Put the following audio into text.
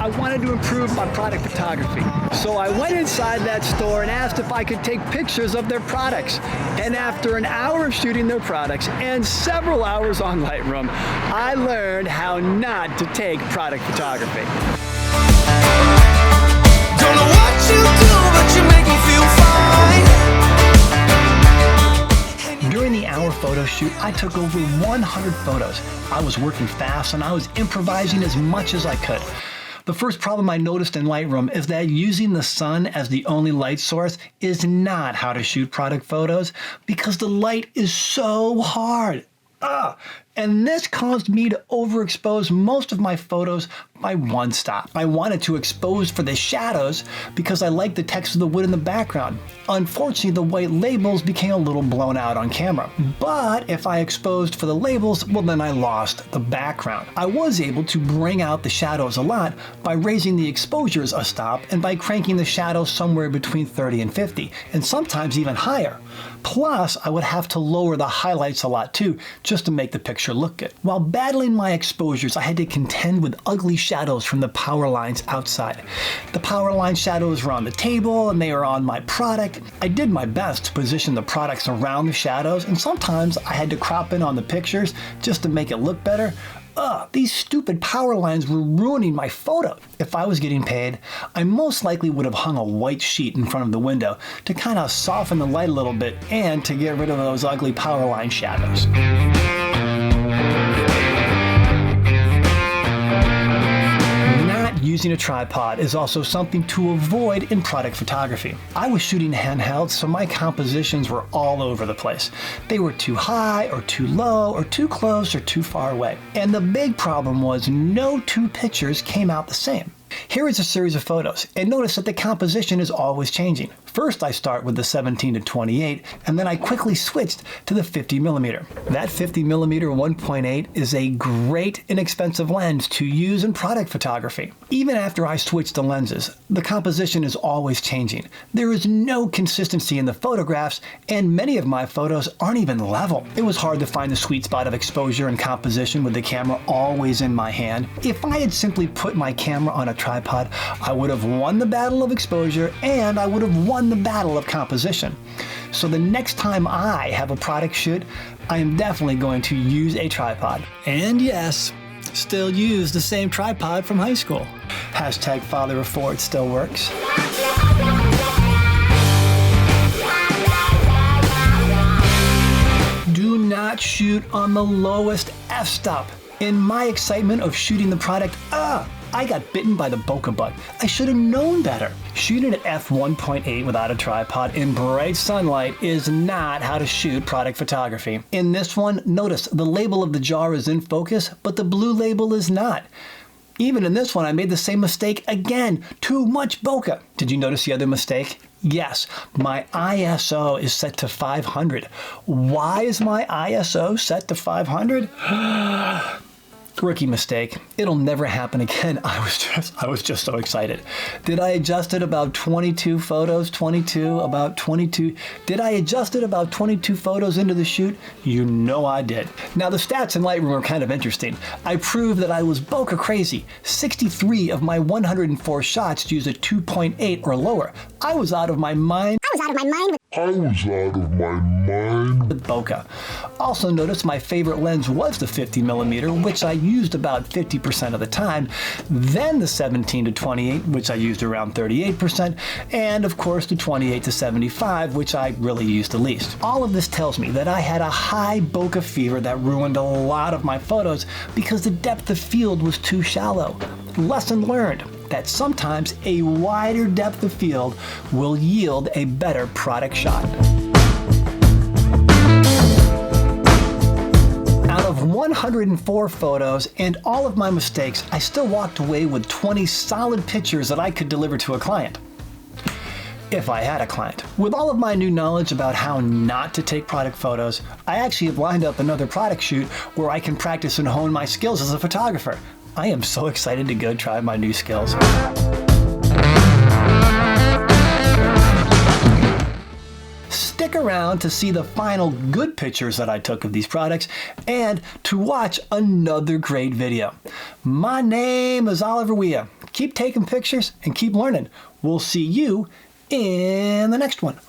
I wanted to improve my product photography. So I went inside that store and asked if I could take pictures of their products. And after an hour of shooting their products and several hours on Lightroom, I learned how not to take product photography. Don't know what you do, but you make me feel fine. During the hour photo shoot, I took over 100 photos. I was working fast and I was improvising as much as I could. The first problem I noticed in Lightroom is that using the sun as the only light source is not how to shoot product photos because the light is so hard. And this caused me to overexpose most of my photos by one stop. I wanted to expose for the shadows because I liked the text of the wood in the background. Unfortunately, the white labels became a little blown out on camera. But if I exposed for the labels, well, then I lost the background. I was able to bring out the shadows a lot by raising the exposures a stop and by cranking the shadows somewhere between 30 and 50, and sometimes even higher. Plus, I would have to lower the highlights a lot too, just to make the picture look good. While battling my exposures, I had to contend with ugly shadows from the power lines outside. The power line shadows were on the table and they were on my product. I did my best to position the products around the shadows, and sometimes I had to crop in on the pictures just to make it look better. These stupid power lines were ruining my photo. If I was getting paid, I most likely would have hung a white sheet in front of the window to kind of soften the light a little bit and to get rid of those ugly power line shadows. Using a tripod is also something to avoid in product photography. I was shooting handheld, so my compositions were all over the place. They were too high or too low or too close or too far away. And the big problem was no two pictures came out the same. Here is a series of photos, and notice that the composition is always changing. First I start with the 17 to 28, and then I quickly switched to the 50mm. That 50mm 1.8 is a great inexpensive lens to use in product photography. Even after I switch the lenses, the composition is always changing. There is no consistency in the photographs, and many of my photos aren't even level. It was hard to find the sweet spot of exposure and composition with the camera always in my hand. If I had simply put my camera on a tripod, I would have won the battle of exposure and I would have won the battle of composition. So the next time I have a product shoot, I am definitely going to use a tripod. And yes, still use the same tripod from high school. Hashtag father of four, it still works. Do not shoot on the lowest f-stop. In my excitement of shooting the product, I got bitten by the bokeh bug. I should have known better. Shooting at f1.8 without a tripod in bright sunlight is not how to shoot product photography. In this one, notice the label of the jar is in focus, but the blue label is not. Even in this one, I made the same mistake again. Too much bokeh. Did you notice the other mistake? Yes, my ISO is set to 500. Why is my ISO set to 500? Rookie mistake. It'll never happen again. I was just so excited. Did I adjust it about 22 photos? Did I adjust it about 22 photos into the shoot? You know I did. Now the stats in Lightroom are kind of interesting. I proved that I was bokeh crazy. 63 of my 104 shots used a 2.8 or lower. I was out of my mind. With bokeh. Also notice my favorite lens was the 50mm, which I used about 50% of the time, then the 17 to 28, which I used around 38%, and of course the 28 to 75, which I really used the least. All of this tells me that I had a high bokeh fever that ruined a lot of my photos because the depth of field was too shallow. Lesson learned, that sometimes a wider depth of field will yield a better product shot. Out of 104 photos and all of my mistakes, I still walked away with 20 solid pictures that I could deliver to a client. If I had a client. With all of my new knowledge about how not to take product photos, I actually have lined up another product shoot where I can practice and hone my skills as a photographer. I am so excited to go try my new skills. Stick around to see the final good pictures that I took of these products and to watch another great video. My name is Oliver Weah. keep taking pictures, and keep learning. We'll see you in the next one.